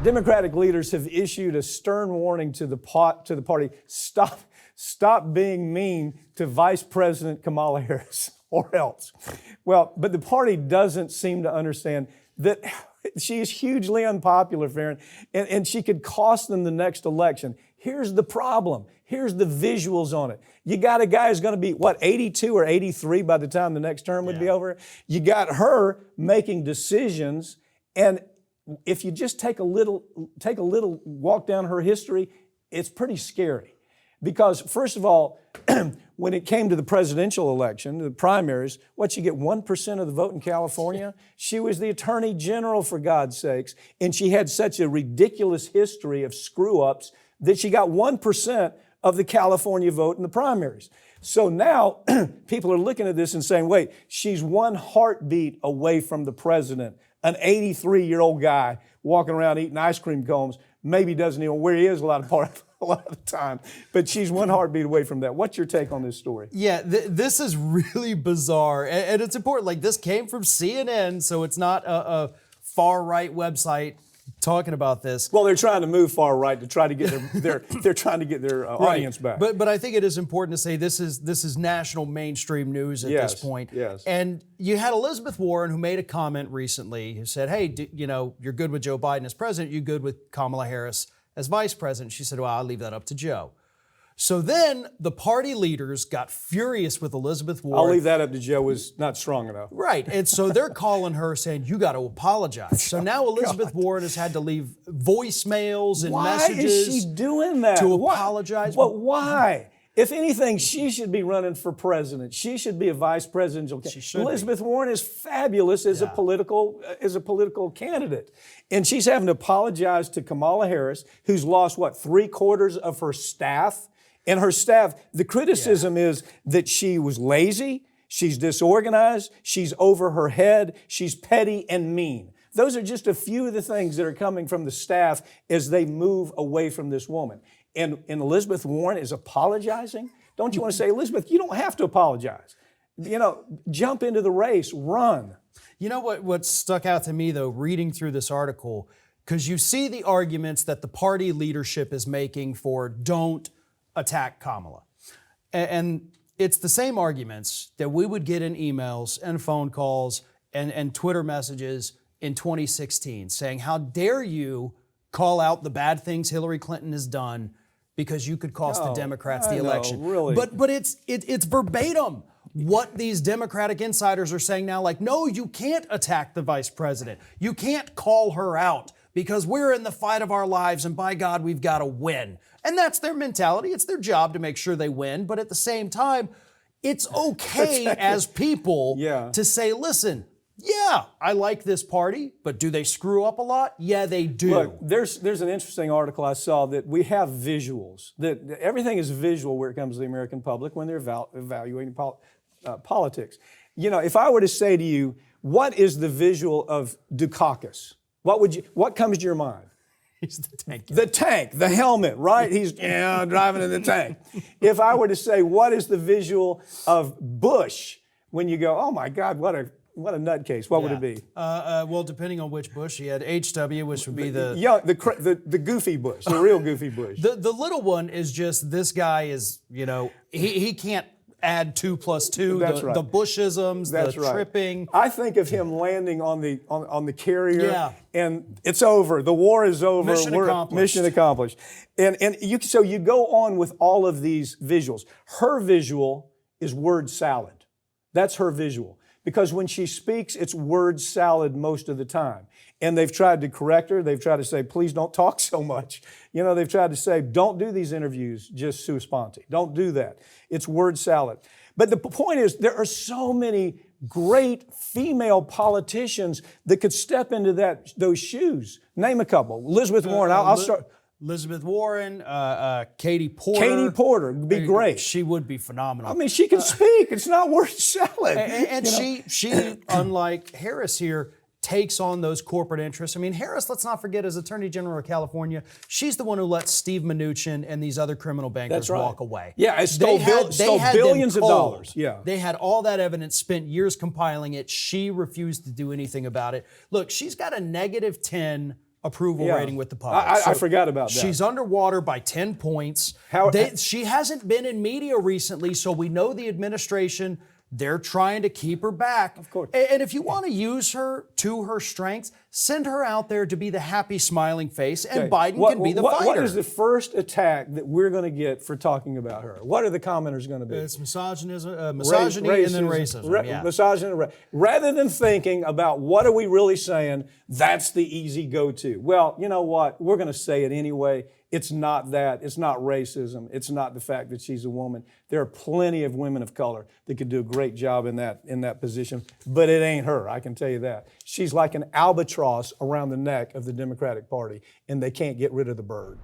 Democratic leaders have issued a stern warning to the party. Stop being mean to Vice President Kamala Harris, or else. Well, but the party doesn't seem to understand that she is hugely unpopular, Farron, and she could cost them the next election. Here's the problem. Here's the visuals on it. You got a guy who's going to be, 82 or 83 by the time the next term would be over? You got her making decisions, and if you just take a little walk down her history, it's pretty scary. Because first of all, when it came to the presidential election, the primaries, you get 1% of the vote in California? She was the attorney general, for God's sakes, and she had such a ridiculous history of screw-ups that she got 1% of the California vote in the primaries. So now people are looking at this and saying, wait, she's one heartbeat away from the president, an 83-year-old guy walking around eating ice cream cones, maybe doesn't even know where he is a lot of the time, but she's one heartbeat away from that. What's your take on this story? Yeah, this is really bizarre, and it's important. Like, this came from CNN, so it's not a far-right website talking about this. Well, they're trying to move far right to try to get they're trying to get their audience back. But I think it is important to say this is national mainstream news at this point. Yes. And you had Elizabeth Warren, who made a comment recently, who said, "Hey, you're good with Joe Biden as president. You good with Kamala Harris as vice president?" She said, "Well, I'll leave that up to Joe." So then the party leaders got furious with Elizabeth Warren. "I'll leave that up to Joe" was not strong enough. Right. And so they're calling her saying, you got to apologize. So now Elizabeth Warren has had to leave voicemails and messages. Why is she doing that? To apologize. But why? If anything, she should be running for president. She should be a vice presidential candidate. Elizabeth Warren is fabulous as a political candidate. And she's having to apologize to Kamala Harris, who's lost, 3/4 of her staff? And her staff, the criticism is that she was lazy, she's disorganized, she's over her head, she's petty and mean. Those are just a few of the things that are coming from the staff as they move away from this woman. And Elizabeth Warren is apologizing? Don't you want to say, Elizabeth, you don't have to apologize. Jump into the race, run. You know what stuck out to me, though, reading through this article, because you see the arguments that the party leadership is making for don't attack Kamala. And it's the same arguments that we would get in emails and phone calls and Twitter messages in 2016 saying, how dare you call out the bad things Hillary Clinton has done because you could cost the Democrats the election. Really. But it's verbatim what these Democratic insiders are saying now, like, no, you can't attack the vice president. You can't call her out because we're in the fight of our lives and by God, we've got to win. And that's their mentality. It's their job to make sure they win. But at the same time, it's okay as people to say, listen, yeah, I like this party, but do they screw up a lot? Yeah, they do. Look, there's an interesting article I saw that we have visuals, that everything is visual where it comes to the American public when they're evaluating politics. If I were to say to you, what is the visual of Dukakis? What comes to your mind? He's the tank. The tank, the helmet, right? He's driving in the tank. If I were to say, what is the visual of Bush when you go, oh my God, what a nutcase? What would it be? Well, depending on which Bush, he had HW, which would be the goofy Bush, the real goofy Bush. The little one is just this guy is, he can't add 2 + 2. That's right. The Bushisms, tripping. I think of him landing on the carrier, and it's over. The war is over. Mission accomplished. And so you go on with all of these visuals. Her visual is word salad. That's her visual. Because when she speaks, it's word salad most of the time. And they've tried to correct her. They've tried to say, please don't talk so much. They've tried to say, don't do these interviews just sua sponte. Don't do that. It's word salad. But the point is, there are so many great female politicians that could step into those shoes. Name a couple. Elizabeth Warren. I'll start. Elizabeth Warren, Katie Porter. Katie Porter would be great. She would be phenomenal. I mean, she can speak. It's not word salad. And she, unlike Harris here, takes on those corporate interests. I mean, Harris, let's not forget, as Attorney General of California, she's the one who let Steve Mnuchin and these other criminal bankers walk away. Yeah, stole billions of dollars. Yeah. They had all that evidence, spent years compiling it. She refused to do anything about it. Look, she's got a -10 approval Yeah. rating with the public. I forgot about that. She's underwater by 10 points. She hasn't been in media recently, so we know the administration, they're trying to keep her back. Of course. And if you want to use her to her strengths, send her out there to be the happy, smiling face, and Biden can be the fighter. What is the first attack that we're going to get for talking about her? What are the commenters going to be? It's misogyny and then Racism, racism. Yeah. Misogyny. Rather than thinking about what are we really saying, that's the easy go-to. Well, you know what? We're going to say it anyway. It's not that. It's not racism. It's not the fact that she's a woman. There are plenty of women of color that could do a great job in that position, but it ain't her. I can tell you that. She's like an albatross around the neck of the Democratic Party, and they can't get rid of the bird.